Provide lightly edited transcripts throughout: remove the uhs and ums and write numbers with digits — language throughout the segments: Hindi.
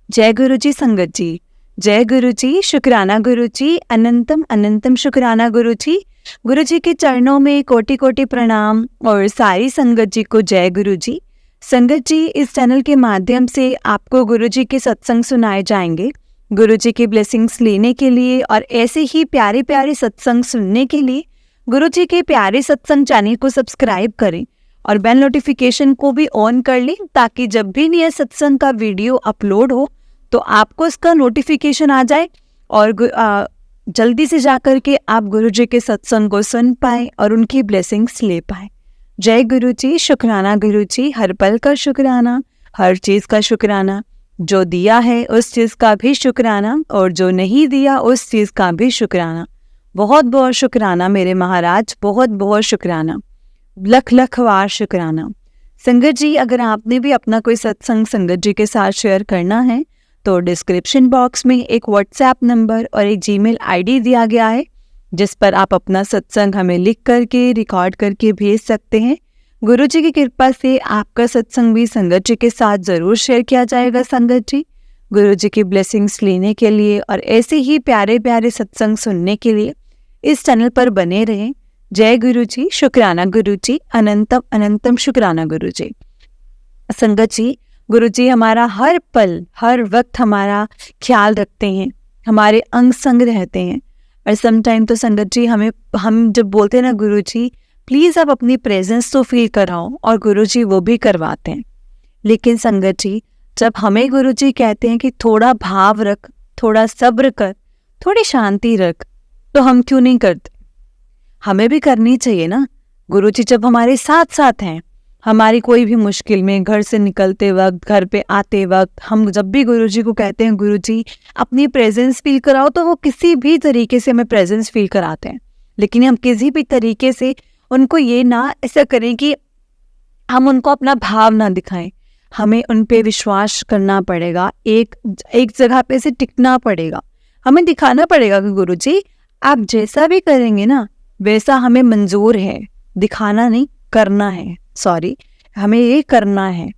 जय गुरु जी संगत जी। जय गुरु जी, शुक्राना गुरु जी, अनंतम अनंतम शुक्राना गुरु जी। गुरु जी के चरणों में कोटि कोटि प्रणाम और सारी संगत जी को जय गुरु जी। संगत जी, इस चैनल के माध्यम से आपको गुरु जी के सत्संग सुनाए जाएंगे। गुरु जी की ब्लेसिंग्स लेने के लिए और ऐसे ही प्यारे प्यारे सत्संग सुनने के लिए गुरु जी के प्यारे सत्संग चैनल को सब्सक्राइब करें और बेल नोटिफिकेशन को भी ऑन कर लें, ताकि जब भी नया सत्संग का वीडियो अपलोड हो तो आपको इसका नोटिफिकेशन आ जाए और जल्दी से जाकर के आप गुरु जी के सत्संग को सुन पाए और उनकी ब्लेसिंग्स ले पाए। जय गुरु जी, शुक्राना गुरु जी, हर पल का शुक्राना, हर चीज़ का शुक्राना। जो दिया है उस चीज़ का भी शुक्राना और जो नहीं दिया उस चीज़ का भी शुक्राना। बहुत बहुत शुक्राना मेरे महाराज, बहुत बहुत शुक्राना, लख लख वार शुक्राना। संगत जी, अगर आपने भी अपना कोई सत्संग संगत जी के साथ शेयर करना है तो डिस्क्रिप्शन बॉक्स में एक व्हाट्सएप नंबर और एक जीमेल आईडी दिया गया है, जिस पर आप अपना सत्संग हमें लिख करके रिकॉर्ड करके भेज सकते हैं। गुरु जी की कृपा से आपका सत्संग भी संगत जी के साथ ज़रूर शेयर किया जाएगा। संगत जी, गुरु जी की ब्लेसिंग्स लेने के लिए और ऐसे ही प्यारे प्यारे सत्संग सुनने के लिए इस चैनल पर बने रहें। जय गुरु जी, शुक्राना गुरु जी, अनंतम अनंतम शुक्राना गुरु जी। संगत जी, गुरु जी हमारा हर पल हर वक्त हमारा ख्याल रखते हैं, हमारे अंग संग रहते हैं। और समटाइम तो संगत जी हम जब बोलते हैं ना गुरु जी प्लीज़ आप अपनी प्रेजेंस तो फील कराओ, और गुरु जी वो भी करवाते हैं। लेकिन संगत जी, जब हमें गुरु जी कहते हैं कि थोड़ा भाव रख, थोड़ा सब्र कर, थोड़ी शांति रख, तो हम क्यों नहीं करते? हमें भी करनी चाहिए ना। गुरु जी जब हमारे साथ साथ हैं, हमारी कोई भी मुश्किल में, घर से निकलते वक्त, घर पे आते वक्त, हम जब भी गुरु जी को कहते हैं गुरु जी अपनी प्रेजेंस फील कराओ, तो वो किसी भी तरीके से हमें प्रेजेंस फील कराते हैं। लेकिन हम किसी भी तरीके से उनको ये ना ऐसा करें कि हम उनको अपना भाव ना दिखाएं। हमें उन पे विश्वास करना पड़ेगा, एक जगह पे से टिकना पड़ेगा। हमें दिखाना पड़ेगा कि गुरु जी आप जैसा भी करेंगे ना वैसा हमें मंजूर है। दिखाना नहीं, करना है। सॉरी, हमें ये करना है।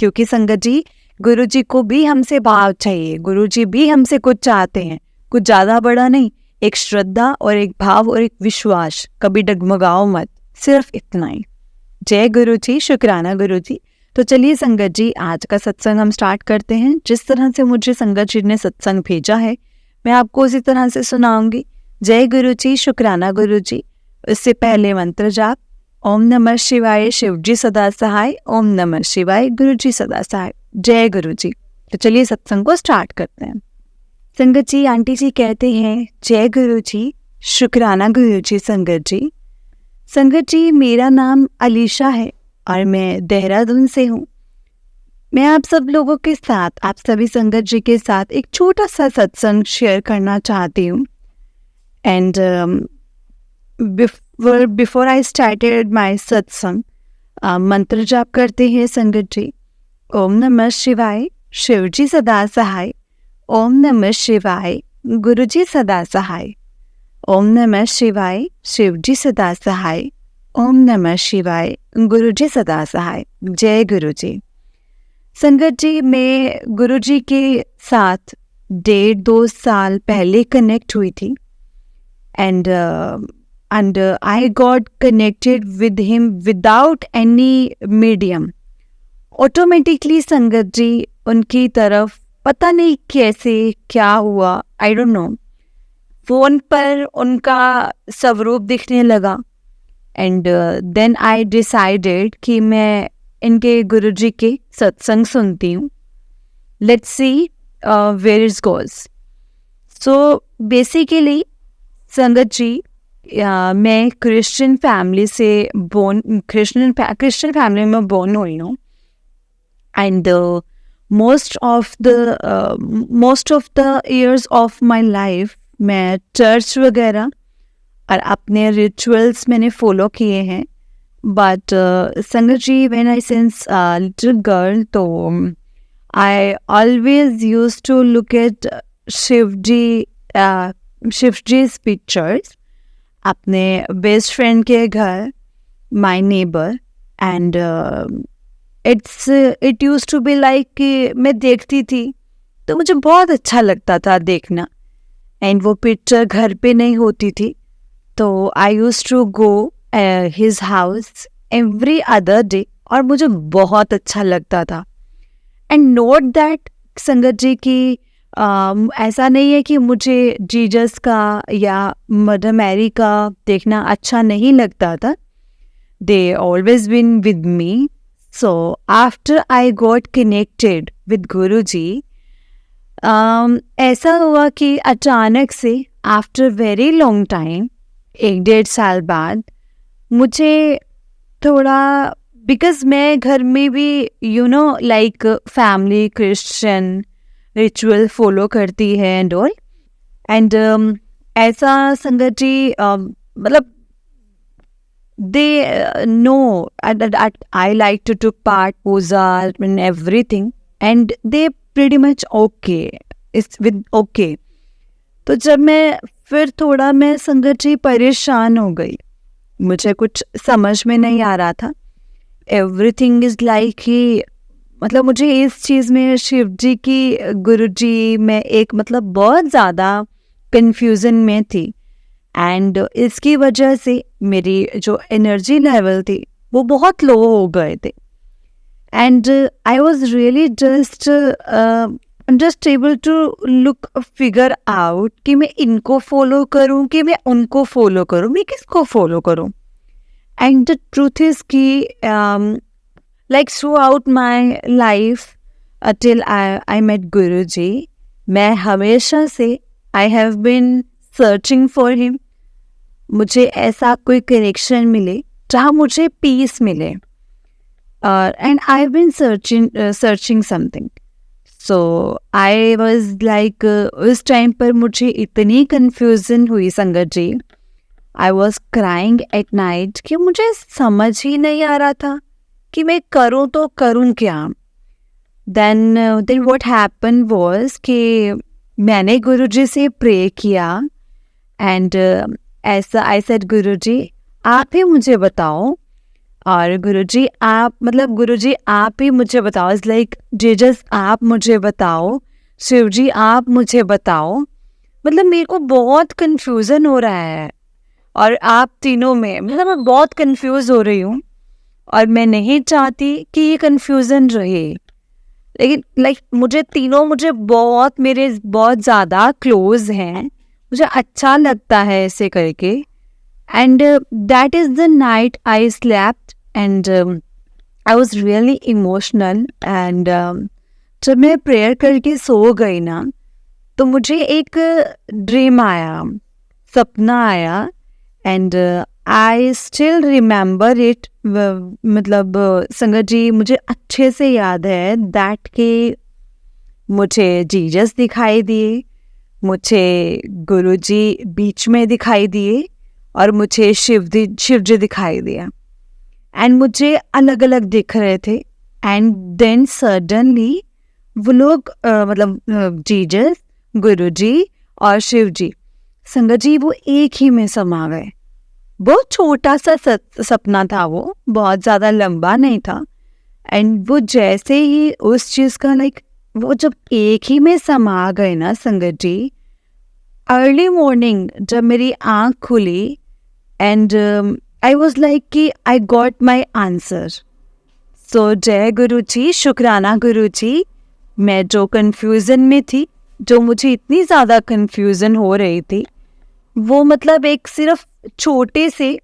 क्योंकि संगत जी, गुरु जी को भी हमसे भाव चाहिए, गुरु जी भी हमसे कुछ चाहते हैं, कुछ ज़्यादा बड़ा नहीं, एक श्रद्धा और एक भाव और एक विश्वास। कभी डगमगाओ मत, सिर्फ इतना ही। जय गुरु जी, शुक्राना गुरु जी। तो चलिए संगत जी, आज का सत्संग हम स्टार्ट करते हैं। जिस तरह से मुझे संगत जी ने सत्संग भेजा है मैं आपको उसी तरह से सुनाऊंगी। जय गुरु जी, शुक्राना गुरु जी। इससे पहले मंत्र जाप, ओम नमः शिवाय, शिव जी सदा सहाय, ओम नमः शिवाय, गुरु जी सदा सहाय। जय गुरु जी। तो चलिए सत्संग को स्टार्ट करते हैं। संगत जी, आंटी जी कहते हैं जय गुरु जी, शुक्राना गुरु जी। संगत जी, संगत जी मेरा नाम अलीशा है और मैं देहरादून से हूँ। मैं आप सब लोगों के साथ, आप सभी संगत जी के साथ एक छोटा सा सत्संग शेयर करना चाहती हूँ। And before I started my सत्संग, मंत्र जाप करते हैं संगत जी। ओम नमः शिवाय, शिव जी सदा सहाय, ओम नमः शिवाय, गुरु जी सदा सहाय, ओम नमः शिवाय, शिव जी सदा सहाय, ओम नमः शिवाय, गुरु जी सदा सहाय। जय गुरु जी। संगत जी, मैं गुरु जी के साथ 1.5-2 साल पहले कनेक्ट हुई थी। And I got connected with him without any medium. Automatically संगत जी उनकी तरफ पता नहीं कैसे क्या हुआ, आई डोंट नो, फोन पर उनका स्वरूप दिखने लगा। एंड देन आई डिसाइडेड कि मैं इनके गुरुजी के सत्संग सुनती हूँ। Let's see where it goes. So basically Sangat ji, मैं क्रिश्चियन फैमिली से क्रिश्चियन फैमिली में बोर्न हुई हूँ। And most of the years of my life मैं चर्च वगैरह और अपने रिचुअल्स मैंने फॉलो किए हैं। But Sangat ji, when I sense little girl, तो I always use to look at शिवजी's पिक्चर्स अपने बेस्ट फ्रेंड के घर, my neighbour. And it use to be like कि मैं देखती थी तो मुझे बहुत अच्छा लगता था देखना। एंड वो पिक्चर घर पे नहीं होती थी, तो I use to go his house every other day, और मुझे बहुत अच्छा लगता था। एंड नोट दैट संगत जी की ऐसा नहीं है कि मुझे जीसस का या मदर मैरी का देखना अच्छा नहीं लगता था। They always been with me. So after I got connected with Guru ji, ऐसा हुआ कि अचानक से आफ्टर वेरी लॉन्ग टाइम, 1-1.5 साल बाद, मुझे थोड़ा, बिकॉज मैं घर में भी like family Christian ritual follow करती है एंड ऑल। एंड ऐसा संगत जी मतलब they know I like to took part puja and everything, and they pretty much okay, it's with okay। तो जब मैं फिर थोड़ा मैं संगत जी परेशान हो गई, मुझे कुछ समझ में नहीं आ रहा था। एवरीथिंग इज लाइक ही, मतलब मुझे इस चीज़ में शिव जी की, गुरु जी में एक मतलब बहुत ज़्यादा कन्फ्यूज़न में थी। एंड इसकी वजह से मेरी जो एनर्जी लेवल थी वो बहुत लो हो गए थे। And I was really just able to look figure out कि मैं इनको फॉलो करूं कि मैं उनको फॉलो करूं, मैं किसको फॉलो करूं। एंड द ट्रूथ इज कि like throughout my life till I met guru ji, मैं हमेशा से I have been searching for him. मुझे ऐसा कोई कनेक्शन मिले जहाँ मुझे पीस मिले, and I have been searching something. So I was like, उस टाइम पर मुझे इतनी कन्फ्यूजन हुई Sangat ji, I was crying at night कि मुझे समझ ही नहीं आ रहा था कि मैं करूँ तो करूँ क्या। देन व्हाट हैपन वॉज कि मैंने गुरुजी से प्रे किया, एंड ऐसा आई सेड गुरुजी आप ही मुझे बताओ, और गुरुजी आप, मतलब गुरुजी आप ही मुझे बताओ, इट्स लाइक जीसस आप मुझे बताओ, शिव जी आप मुझे बताओ। मतलब मेरे को बहुत कन्फ्यूज़न हो रहा है, और आप तीनों में मतलब मैं बहुत कंफ्यूज हो रही हूँ, और मैं नहीं चाहती कि ये कन्फ्यूज़न रहे। लेकिन लाइक मुझे तीनों बहुत मेरे बहुत ज़्यादा क्लोज हैं, मुझे अच्छा लगता है ऐसे करके। And that is the night I slept, and I was really emotional. And जब मैं प्रेयर करके सो गई ना, तो मुझे एक ड्रीम आया, सपना आया, and I still remember it. मतलब संगत जी मुझे अच्छे से याद है दैट कि मुझे जीसस दिखाई दिए, मुझे गुरुजी बीच में दिखाई दिए, और मुझे शिव जी दिखाई दिया। एंड मुझे अलग अलग दिख रहे थे। एंड देन सडनली वो लोग मतलब जीसस, गुरुजी और शिव जी, संगत जी वो एक ही में समा गए। बहुत छोटा सा सपना था, वो बहुत ज़्यादा लंबा नहीं था। एंड वो जैसे ही उस चीज़ का लाइक वो जब एक ही में समा गए ना संगत जी, अर्ली मॉर्निंग जब मेरी आँख खुली, एंड आई वॉज लाइक कि आई गॉट माई आंसर। सो जय गुरु जी, शुक्राना गुरु जी। मैं जो कन्फ्यूज़न में थी, जो मुझे इतनी ज़्यादा कन्फ्यूज़न हो रही थी, वो मतलब एक सिर्फ छोटे से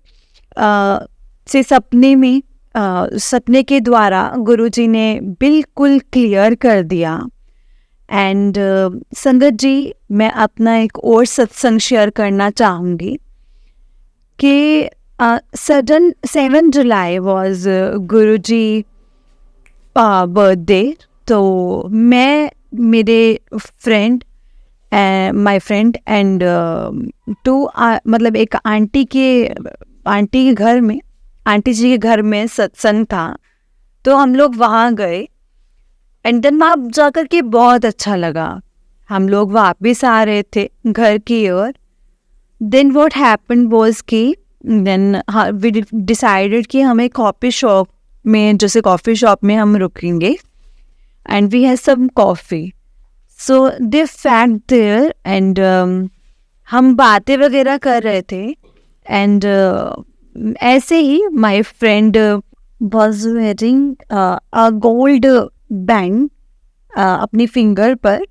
सपने में सपने के द्वारा गुरुजी ने बिल्कुल क्लियर कर दिया। एंड संगत जी, मैं अपना एक और सत्संग शेयर करना चाहूँगी कि sudden 7 July was Guruji birthday. तो मैं, मेरे friend, my friend and two मतलब एक आंटी के घर में, आंटी जी के घर में सत्संग था, तो हम लोग वहाँ गए। एंड देन वहाँ जाकर के बहुत अच्छा लगा। हम लोग वापस आ रहे थे घर की ओर। देन व्हाट हैपेंड वाज कि देन वी डिसाइडेड कि हमें कॉफ़ी शॉप में, जैसे कॉफ़ी शॉप में हम रुकेंगे, and we have some coffee. So they fact there and हम बातें वगैरह कर रहे थे एंड ऐसे ही my friend was wearing a gold band अपनी फिंगर पर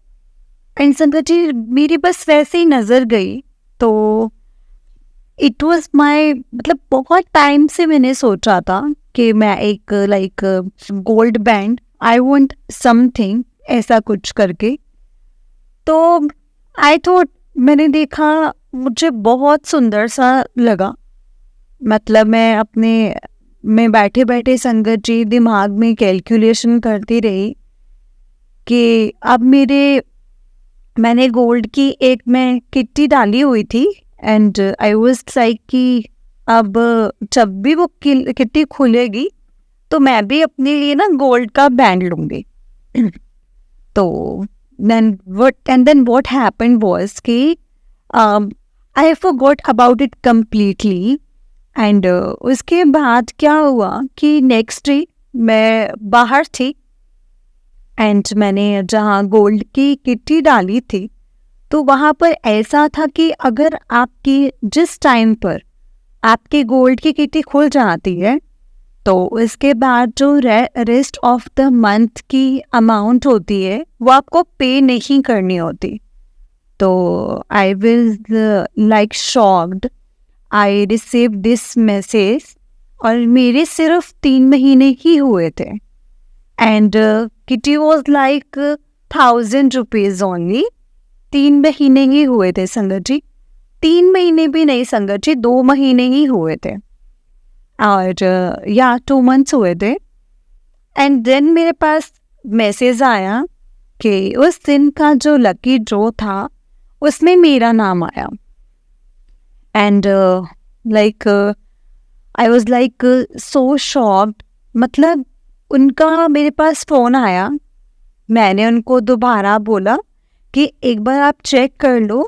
एंड संगत जी मेरी बस वैसे ही नज़र गई तो इट वाज माय मतलब बहुत टाइम से मैंने सोचा था कि मैं एक like gold band I want something ऐसा कुछ करके तो आई थॉट मैंने देखा मुझे बहुत सुंदर सा लगा मतलब मैं बैठे बैठे संगत जी दिमाग में कैलकुलेशन करती रही कि अब मैंने गोल्ड की एक मैं किट्टी डाली हुई थी एंड आई वाज लाइक कि अब जब भी वो किट्टी खुलेगी तो मैं भी अपने लिए ना गोल्ड का बैंड लूँगी तो then what happened was कि I forgot about it completely and उसके बाद क्या हुआ कि नेक्स्ट डे मैं बाहर थी एंड मैंने जहाँ गोल्ड की किट्टी डाली थी तो वहाँ पर ऐसा था कि अगर आपकी जिस टाइम पर आपकी गोल्ड की किट्टी खुल जाती है तो इसके बाद जो रेस्ट ऑफ द मंथ की अमाउंट होती है वो आपको पे नहीं करनी होती तो I will like shocked I receive this message और मेरे सिर्फ 3 महीने ही हुए थे and kitty was like 1,000 rupees only 3 महीने ही हुए थे संगत जी 3 महीने भी नहीं संगत जी 2 महीने ही हुए थे और या 2 मंथ्स हुए थे एंड देन मेरे पास मैसेज आया कि उस दिन का जो लकी ड्रॉ था उसमें मेरा नाम आया and like I was like so shocked मतलब उनका मेरे पास फ़ोन आया मैंने उनको दोबारा बोला कि एक बार आप चेक कर लो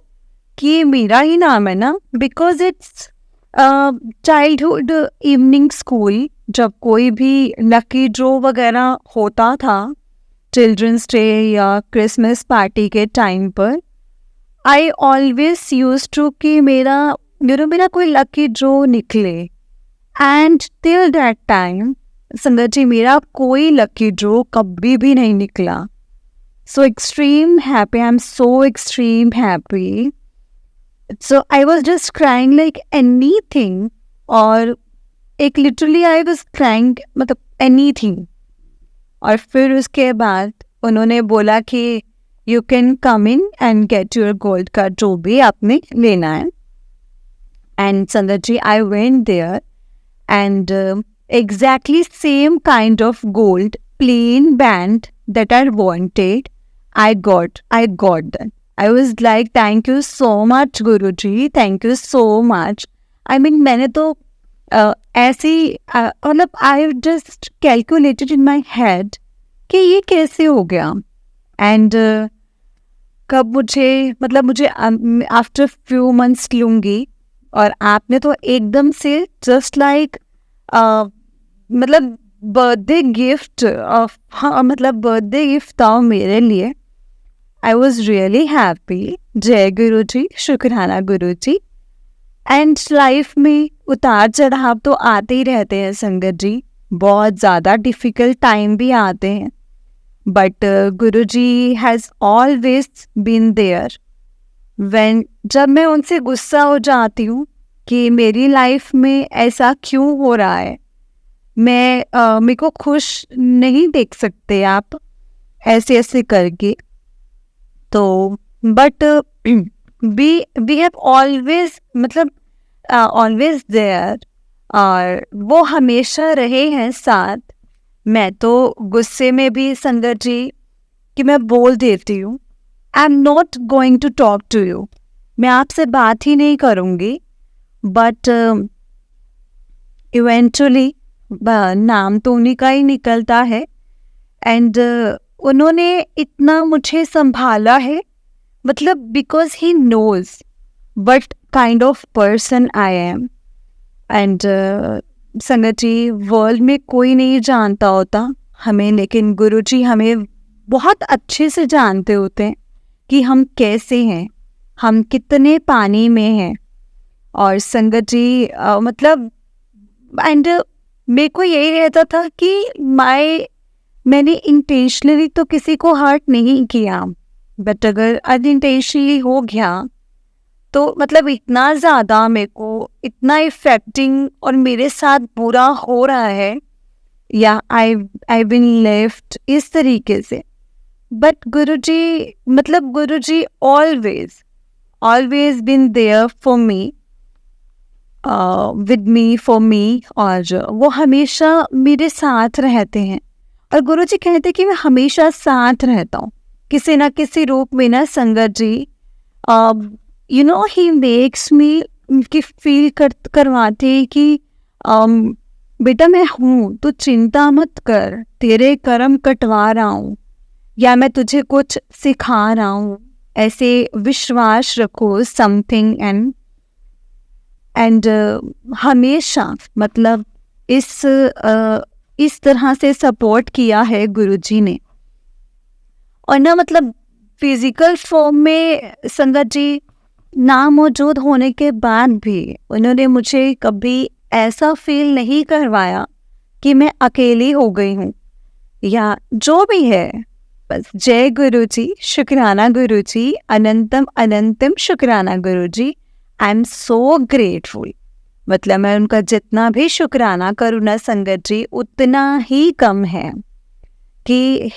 कि मेरा ही नाम है ना because it's childhood evening school जब कोई भी लकी ड्रॉ वगैरह होता था चिल्ड्रंस डे या क्रिसमस पार्टी के टाइम पर आई ऑलवेज यूज टू कि मेरा कोई लकी ड्रॉ निकले एंड टिल दैट टाइम संगत जी मेरा कोई लकी ड्रॉ कभी भी नहीं निकला सो extreme happy I am so extreme happy So I was just crying like anything और एक literally I was crying मतलब anything और फिर उसके बाद उन्होंने बोला कि you can come in and get your gold का जो भी आपने लेना है and संगत जी I went there and exactly same kind of gold plain band that I wanted I got that I was like, thank you so much, Guruji. Thank you so much. I mean, मैंने तो ऐसी मतलब I just calculated in my head कि ये कैसे हो गया and कब मुझे after few months लूँगी और आपने तो एकदम से just like मतलब बर्थडे गिफ्ट मतलब बर्थडे गिफ्ट था मेरे लिए I was really happy. जय गुरु जी शुक्राना गुरु जी एंड लाइफ में उतार चढ़ाव तो आते ही रहते हैं संगत जी बहुत ज़्यादा डिफ़िकल्ट टाइम भी आते हैं but guru ji has always been there when जब मैं उनसे गुस्सा हो जाती हूँ कि मेरी लाइफ में ऐसा क्यों हो रहा है मेरे को खुश नहीं देख सकते आप ऐसे करके तो बट वी हैव ऑलवेज मतलब ऑलवेज देयर और वो हमेशा रहे हैं साथ मैं तो गुस्से में भी संगत जी कि मैं बोल देती हूँ I am not going to talk to you मैं आपसे बात ही नहीं करूँगी बट इवेंचुअली नाम तो उन्हीं का ही निकलता है एंड उन्होंने इतना मुझे संभाला है मतलब because he knows what kind of person I am and Sangat ji world में कोई नहीं जानता होता हमें लेकिन गुरुजी हमें बहुत अच्छे से जानते होते हैं कि हम कैसे हैं, हम कितने पानी में हैं। और संगत जी मतलब एंड मेरे को यही रहता था कि मैंने इंटेंशनली तो किसी को हर्ट नहीं किया, बट अगर अनइंटेंशनली हो गया तो मतलब इतना ज़्यादा मेरे को इतना इफेक्टिंग और मेरे साथ बुरा हो रहा है, या आई बीन लेफ्ट इस तरीके से। बट गुरुजी मतलब guruji always been there for me, with me, for me, और वो हमेशा मेरे साथ रहते हैं। और गुरुजी कहते हैं कि मैं हमेशा साथ रहता हूँ किसी ना किसी रूप में ना संगत जी। ही मेक्स मी कि फील करवाते कि बेटा मैं हूँ, तू चिंता मत कर, तेरे कर्म कटवा रहा हूँ या मैं तुझे कुछ सिखा रहा हूँ, ऐसे विश्वास रखो समथिंग। एंड हमेशा मतलब इस तरह से सपोर्ट किया है गुरुजी ने। और ना मतलब फिजिकल फॉर्म में संगत जी ना मौजूद होने के बाद भी उन्होंने मुझे कभी ऐसा फील नहीं करवाया कि मैं अकेली हो गई हूँ या जो भी है। बस जय गुरुजी, शुक्राना गुरुजी, अनंतम अनंतम शुक्राना गुरुजी। I am so grateful. मतलब मैं उनका जितना भी शुक्राना करूँ ना संगत जी उतना ही कम है कि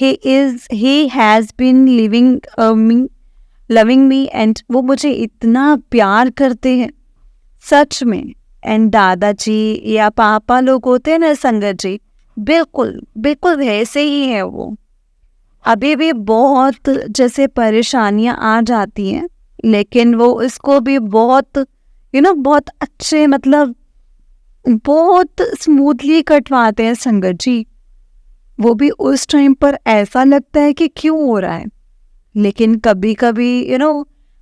he has been loving me and वो मुझे इतना प्यार करते हैं सच में। एंड दादाजी या पापा लोग होते हैं ना संगत जी, बिल्कुल बिल्कुल वैसे ही है वो। अभी भी बहुत जैसे परेशानियां आ जाती हैं लेकिन वो इसको भी बहुत बहुत अच्छे मतलब बहुत स्मूथली कटवाते हैं संगत जी। वो भी उस टाइम पर ऐसा लगता है कि क्यों हो रहा है, लेकिन कभी कभी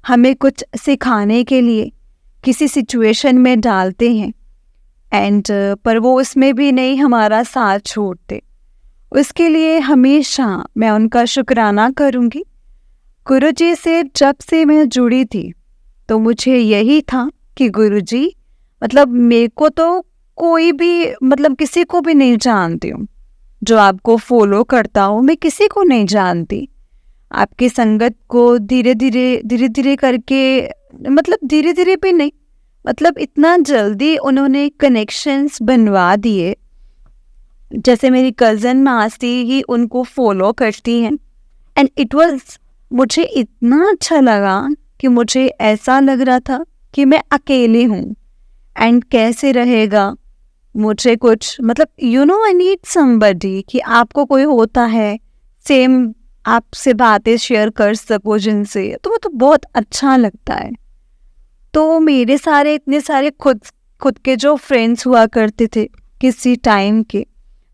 हमें कुछ सिखाने के लिए किसी सिचुएशन में डालते हैं एंड पर वो उसमें भी नहीं हमारा साथ छोड़ते। उसके लिए हमेशा मैं उनका शुक्राना करूँगी। गुरुजी से जब से मैं जुड़ी थी तो मुझे यही था कि गुरुजी मतलब मेरे को तो कोई भी मतलब किसी को भी नहीं जानती हूँ, जो आपको फॉलो करता हूँ मैं किसी को नहीं जानती। आपकी संगत को धीरे धीरे करके मतलब धीरे धीरे भी नहीं मतलब इतना जल्दी उन्होंने कनेक्शंस बनवा दिए। जैसे मेरी कज़न मासी ही उनको फॉलो करती हैं एंड इट वाज मुझे इतना अच्छा लगा कि मुझे ऐसा लग रहा था कि मैं अकेली हूँ एंड कैसे रहेगा मुझे कुछ मतलब आई नीड समबडी कि आपको कोई होता है सेम आपसे बातें शेयर कर सको जिनसे, तो वो तो बहुत अच्छा लगता है। तो मेरे सारे इतने सारे खुद के जो फ्रेंड्स हुआ करते थे किसी टाइम के,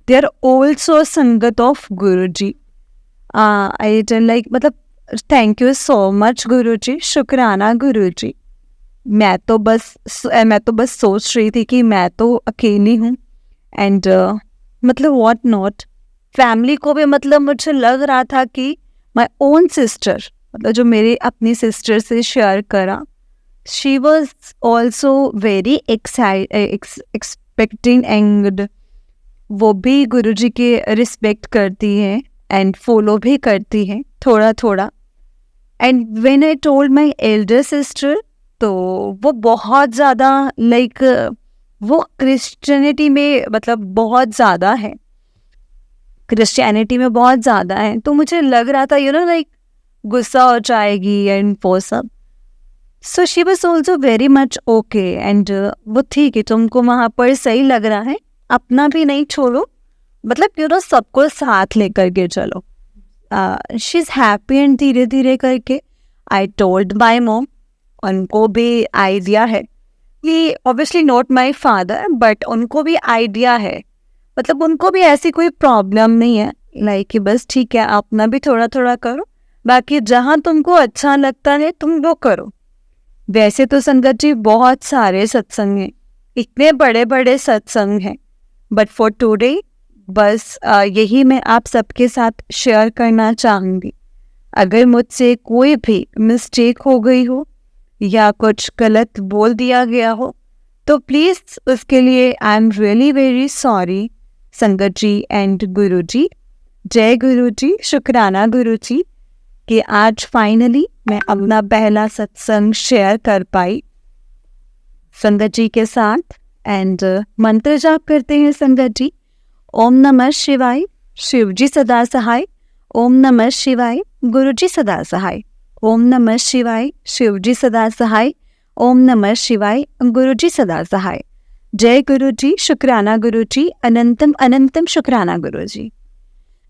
दे आर ऑल्सो संगत ऑफ गुरुजी। आई लाइक मतलब थैंक यू सो मच गुरुजी, शुक्राना गुरुजी। मैं तो बस सोच रही थी कि मैं तो अकेली हूँ एंड मतलब व्हाट नॉट। फैमिली को भी मतलब मुझे लग रहा था कि माय ओन सिस्टर मतलब जो मेरी अपनी सिस्टर से शेयर करा, she was also very expecting and वो भी गुरुजी के रिस्पेक्ट करती है एंड फॉलो भी करती है थोड़ा थोड़ा। And when I told my Elder sister तो वो बहुत ज़्यादा लाइक वो क्रिश्चियनिटी में मतलब बहुत ज़्यादा है, क्रिश्चियनिटी में बहुत ज़्यादा है। तो मुझे लग रहा था लाइक गुस्सा हो जाएगी एंड वो सब। So she was also very much okay and वो ठीक है, तुमको वहाँ पर सही लग रहा है, अपना भी नहीं छोड़ो, मतलब सबको साथ लेकर के चलो। शी इज़ हैप्पी एंड धीरे धीरे करके आई टोल्ड माई मॉम, उनको भी आइडिया है कि obviously not my father but उनको भी आइडिया है, मतलब उनको भी ऐसी कोई प्रॉब्लम नहीं है लाइक कि बस ठीक है अपना भी थोड़ा थोड़ा करो, बाकी जहाँ तुमको अच्छा लगता है तुम वो करो। वैसे तो संगत जी बहुत सारे सत्संग हैं, इतने बड़े बड़े सत्संग हैं, बट फॉर टुडे बस यही मैं आप सबके साथ शेयर करना चाहूँगी। अगर मुझसे कोई भी मिस्टेक हो गई हो या कुछ गलत बोल दिया गया हो तो प्लीज़ उसके लिए I am really very sorry संगत जी एंड गुरु जी। जय गुरु जी, शुक्राना गुरु जी कि आज फाइनली मैं अपना पहला सत्संग शेयर कर पाई संगत जी के साथ। एंड मंत्र जाप करते हैं संगत जी। ओम नमः शिवाय, शिव जी सदा सहाय। ओम नमः शिवाय, गुरु जी सदा सहाय। ओम नमः शिवाय, शिव जी सदा सहाय। ओम नमः शिवाय, गुरु जी सदा सहाय। जय गुरु जी, शुक्राना गुरु जी, अनंतम अनंतम शुक्राना गुरु जी।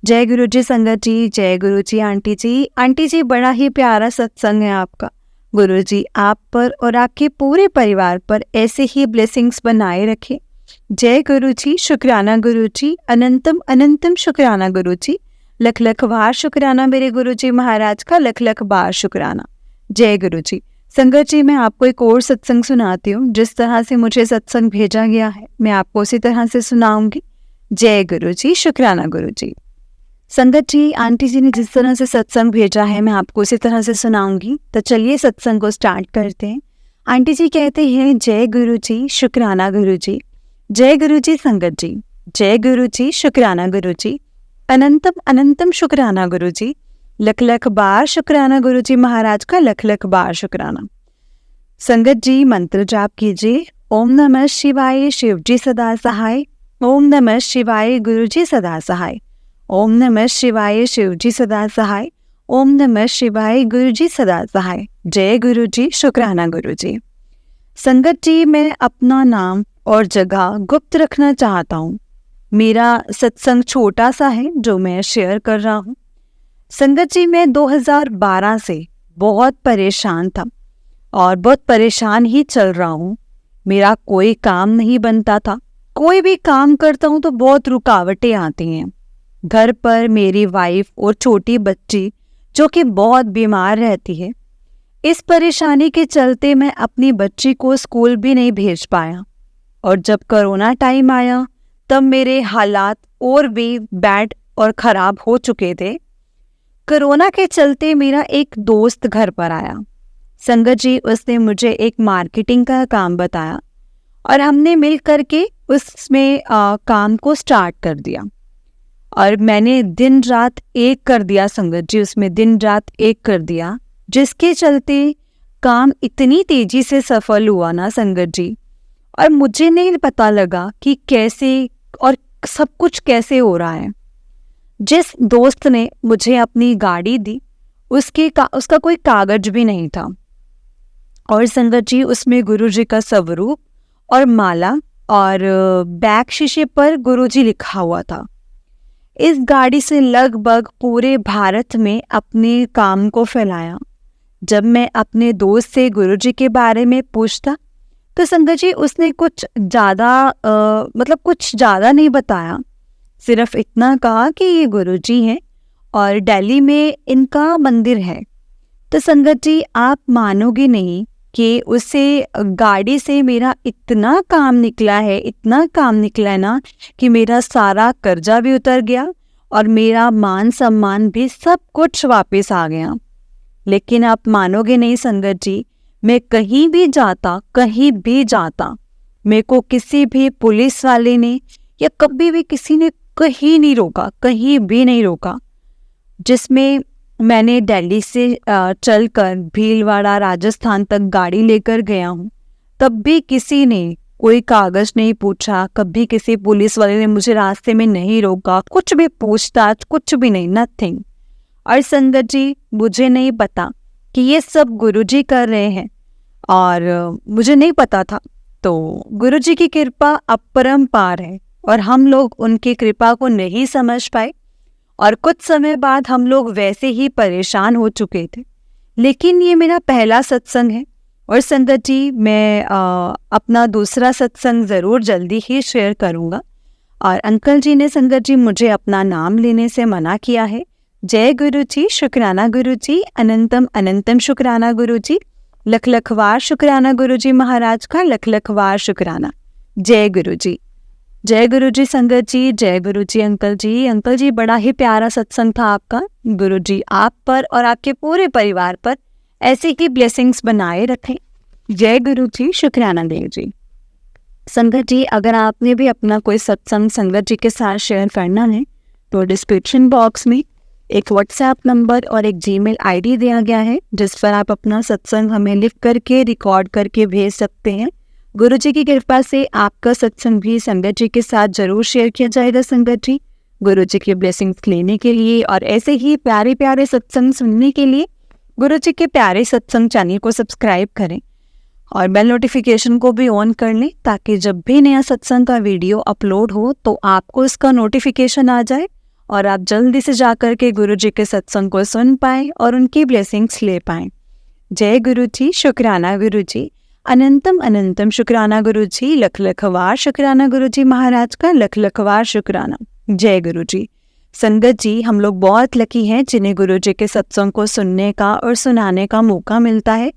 जय गुरु जी संगत जी, जय गुरु जी आंटी जी। आंटी जी, बड़ा ही प्यारा सत्संग है आपका। गुरु जी आप पर और आपके पूरे परिवार पर ऐसे ही ब्लेसिंग्स बनाए रखे। जय गुरु जी, शुक्राना गुरु जी, अनंतम अनंतम शुक्राना गुरु जी। लख लख बार शुक्राना मेरे गुरु जी महाराज का, लख लख बार शुक्राना। जय गुरु जी। संगत जी, मैं आपको एक और सत्संग सुनाती हूँ। जिस तरह से मुझे सत्संग भेजा गया है मैं आपको उसी तरह से सुनाऊंगी। जय गुरु जी, शुक्राना गुरु जी। संगत जी, आंटी जी ने जिस तरह से सत्संग भेजा है मैं आपको उसी तरह से सुनाऊंगी। तो चलिए सत्संग को स्टार्ट करते हैं। आंटी जी कहते हैं, जय गुरु जी, शुक्राना गुरु जी। जय गुरु जी संगत जी, जय गुरु जी, शुक्राना गुरु जी, अनंतम अनंतम शुक्राना गुरु जी। लख लख बार शुक्राना गुरु जी महाराज का, लख लख बार शुक्राना। संगत जी मंत्र जाप कीजिए। ओम नमः शिवाय, शिव जी सदा सहाय। ओम नमः शिवाय, गुरु जी सदा सहाय। ओम नमः शिवाय, शिव जी सदा सहाय। ओम नमः शिवाय, गुरु जी सदा सहाय। जय गुरु जी, शुक्राना गुरु जी। संगत जी, मैं अपना नाम और जगह गुप्त रखना चाहता हूँ। मेरा सत्संग छोटा सा है जो मैं शेयर कर रहा हूँ। संगत जी, मैं 2012 से बहुत परेशान था और बहुत परेशान ही चल रहा हूँ। मेरा कोई काम नहीं बनता था। कोई भी काम करता हूँ तो बहुत रुकावटें आती हैं। घर पर मेरी वाइफ और छोटी बच्ची जो कि बहुत बीमार रहती है। इस परेशानी के चलते मैं अपनी बच्ची को स्कूल भी नहीं भेज पाया। और जब कोरोना टाइम आया तब मेरे हालात और भी बैड और ख़राब हो चुके थे। कोरोना के चलते मेरा एक दोस्त घर पर आया। संगत जी, उसने मुझे एक मार्केटिंग का काम बताया और हमने मिल करके उसमें काम को स्टार्ट कर दिया। और मैंने दिन रात एक कर दिया संगत जी, उसमें दिन रात एक कर दिया, जिसके चलते काम इतनी तेजी से सफल हुआ ना संगत जी। और मुझे नहीं पता लगा कि कैसे और सब कुछ कैसे हो रहा है। जिस दोस्त ने मुझे अपनी गाड़ी दी उसका कोई कागज भी नहीं था। और संगत जी, उसमें गुरुजी का स्वरूप और माला और बैक शीशे पर गुरुजी लिखा हुआ था। इस गाड़ी से लगभग पूरे भारत में अपने काम को फैलाया। जब मैं अपने दोस्त से गुरुजी के बारे में पूछता तो संगत जी उसने कुछ ज़्यादा नहीं बताया। सिर्फ इतना कहा कि ये गुरुजी हैं और दिल्ली में इनका मंदिर है। तो संगत जी, आप मानोगे नहीं कि उससे गाड़ी से मेरा इतना काम निकला है ना कि मेरा सारा कर्जा भी उतर गया और मेरा मान सम्मान भी सब कुछ वापस आ गया। लेकिन आप मानोगे नहीं संगत जी, मैं कहीं भी जाता मेरे को किसी भी पुलिस वाले ने या कभी भी किसी ने कहीं भी नहीं रोका। जिसमें मैंने दिल्ली से चलकर भीलवाड़ा राजस्थान तक गाड़ी लेकर गया हूँ, तब भी किसी ने कोई कागज नहीं पूछा। कभी किसी पुलिस वाले ने मुझे रास्ते में नहीं रोका, कुछ भी पूछताछ कुछ भी नहीं, नथिंग। और संगत जी, मुझे नहीं पता कि ये सब गुरुजी कर रहे हैं और मुझे नहीं पता था। तो गुरुजी की कृपा अपरंपार है और हम लोग उनकी कृपा को नहीं समझ पाए और कुछ समय बाद हम लोग वैसे ही परेशान हो चुके थे। लेकिन ये मेरा पहला सत्संग है और संगत जी, मैं अपना दूसरा सत्संग ज़रूर जल्दी ही शेयर करूँगा। और अंकल जी ने संगत जी मुझे अपना नाम लेने से मना किया है। जय गुरु जी, शुक्राना गुरु जी, अनंतम अनंतम शुक्राना गुरु जी। लख लख वार शुक्राना गुरु जी महाराज का, लख लख वार शुक्राना। जय गुरु जी। जय गुरु जी संगत जी, जय गुरु जी अंकल जी। अंकल जी, बड़ा ही प्यारा सत्संग था आपका। गुरु जी आप पर और आपके पूरे परिवार पर ऐसे ही ब्लेसिंग्स बनाए रखें। जय गुरु जी, शुक्राना देव जी। संगत जी, अगर आपने भी अपना कोई सत्संग संगत जी के साथ शेयर करना है तो डिस्क्रिप्शन बॉक्स में एक व्हाट्सएप नंबर और एक जीमेल आईडी दिया गया है, जिस पर आप अपना सत्संग हमें लिख करके रिकॉर्ड करके भेज सकते हैं। गुरु जी की कृपा से आपका सत्संग भी संगत जी के साथ जरूर शेयर किया जाएगा। संगत जी, गुरु जी की ब्लेसिंग्स लेने के लिए और ऐसे ही प्यारे प्यारे सत्संग सुनने के लिए गुरु जी के प्यारे सत्संग चैनल को सब्सक्राइब करें और बेल नोटिफिकेशन को भी ऑन कर लें, ताकि जब भी नया सत्संग का वीडियो अपलोड हो तो आपको इसका नोटिफिकेशन आ जाए और आप जल्दी से जाकर के गुरु जी के सत्संग को सुन पाएं और उनकी ब्लेसिंग्स ले पाएं। जय गुरु जी, शुक्राना गुरु जी, अनंतम अनंतम शुक्राना गुरु जी, लख लखवार शुक्राना गुरु जी महाराज का, लख लखवार शुक्राना। जय गुरु जी। संगत जी, हम लोग बहुत लकी हैं जिन्हें गुरु जी के सत्संग को सुनने का और सुनाने का मौका मिलता है।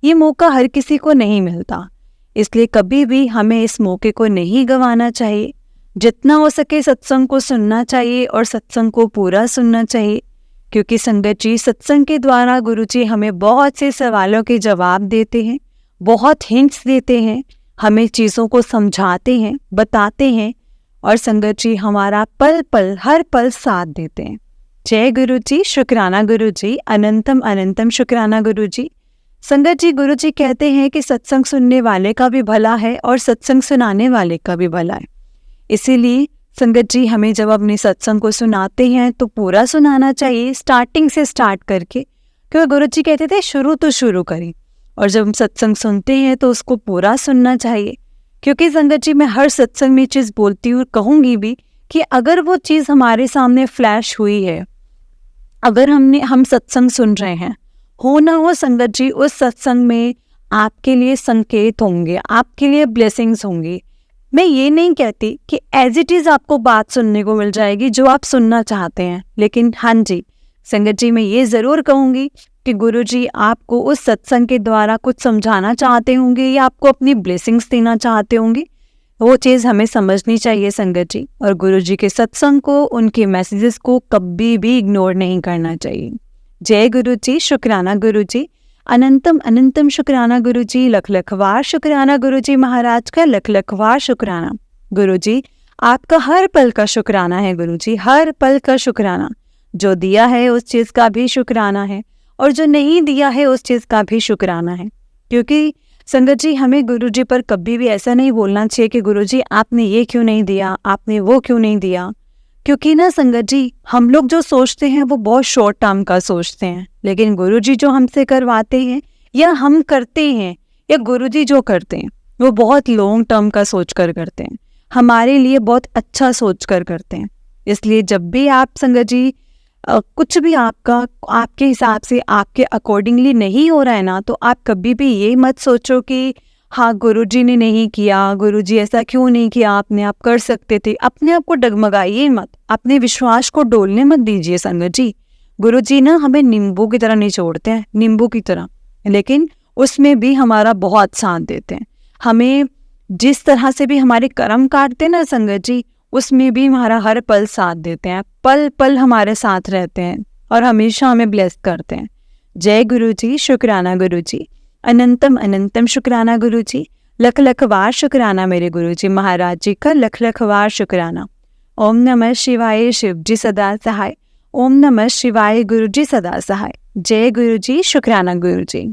ये मौका हर किसी को नहीं मिलता, इसलिए कभी भी हमें इस मौके को नहीं गंवाना चाहिए। जितना हो सके सत्संग को सुनना चाहिए और सत्संग को पूरा सुनना चाहिए, क्योंकि संगत जी सत्संग के द्वारा गुरु जी हमें बहुत से सवालों के जवाब देते हैं, बहुत हिंट्स देते हैं, हमें चीज़ों को समझाते हैं, बताते हैं और संगत जी हमारा पल पल हर पल साथ देते हैं। जय गुरु जी, शुक्राना गुरु जी, अनंतम अनंतम शुक्राना गुरु जी। संगत जी, गुरु जी कहते हैं कि सत्संग सुनने वाले का भी भला है और सत्संग सुनाने वाले का भी भला है। इसीलिए संगत जी हमें जब अपने सत्संग को सुनाते हैं तो पूरा सुनाना चाहिए, स्टार्टिंग से स्टार्ट करके, क्योंकि गुरु जी कहते थे शुरू तो शुरू करें। और जब हम सत्संग सुनते हैं तो उसको पूरा सुनना चाहिए, क्योंकि संगत जी मैं हर सत्संग में चीज़ बोलती हूँ, कहूँगी भी कि अगर वो चीज़ हमारे सामने फ्लैश हुई है, अगर हम सत्संग सुन रहे हैं, हो ना हो संगत जी उस सत्संग में आपके लिए संकेत होंगे, आपके लिए ब्लेसिंग्स होंगी। मैं ये नहीं कहती कि एज इट इज़ आपको बात सुनने को मिल जाएगी जो आप सुनना चाहते हैं, लेकिन हाँ जी संगत जी मैं ये ज़रूर कहूँगी कि गुरु जी आपको उस सत्संग के द्वारा कुछ समझाना चाहते होंगे या आपको अपनी ब्लेसिंग्स देना चाहते होंगे। वो चीज़ हमें समझनी चाहिए संगत जी, और गुरु जी के सत्संग को, उनके मैसेजेस को कभी भी इग्नोर नहीं करना चाहिए। जय गुरु जी, शुक्राना गुरु जी, अनंतम अनंतम शुक्राना गुरु जी, लख लखवार शुक्राना गुरु जी महाराज का, लख लखवार शुक्राना। गुरु जी आपका हर पल का शुक्राना है गुरु जी, हर पल का शुक्राना। जो दिया है उस चीज़ का भी शुक्राना है और जो नहीं दिया है उस चीज़ का भी शुक्राना है। क्योंकि संगत जी हमें गुरु जी पर कभी भी ऐसा नहीं बोलना चाहिए कि गुरु जी आपने ये क्यों नहीं दिया, आपने वो क्यों नहीं दिया। क्योंकि ना संगत जी हम लोग जो सोचते हैं वो बहुत शॉर्ट टर्म का सोचते हैं, लेकिन गुरु जी जो हमसे करवाते हैं या हम करते हैं या गुरु जी जो करते हैं वो बहुत लॉन्ग टर्म का सोच कर करते हैं, हमारे लिए बहुत अच्छा सोच कर करते हैं। इसलिए जब भी आप संगत जी कुछ भी आपके हिसाब से आपके अकॉर्डिंगली नहीं हो रहा है ना, तो आप कभी भी ये मत सोचो कि हाँ गुरुजी ने नहीं किया, गुरुजी ऐसा क्यों नहीं किया, आपने आप कर सकते थे। अपने आप को डगमगाइए मत, अपने विश्वास को डोलने मत दीजिए संगत जी। गुरुजी ना हमें नींबू की तरह निचोड़ते हैं, नींबू की तरह, लेकिन उसमें भी हमारा बहुत साथ देते हैं। हमें जिस तरह से भी हमारे कर्म काटते हैं ना संगत जी, उसमें भी हमारा हर पल साथ देते हैं, पल पल हमारे साथ रहते हैं और हमेशा हमें ब्लेस करते हैं। जय गुरु जी, शुक्राना गुरु जी, अनंतम अनंतम शुक्राना गुरु जी, लख लखवार शुक्राना मेरे गुरु जी महाराज जी का, लख लखवार शुक्राना। ओम नमः शिवाय, शिव जी सदा सहाय। ओम नमः शिवाय, गुरु जी सदा सहाय। जय गुरु जी, शुक्राना गुरु जी।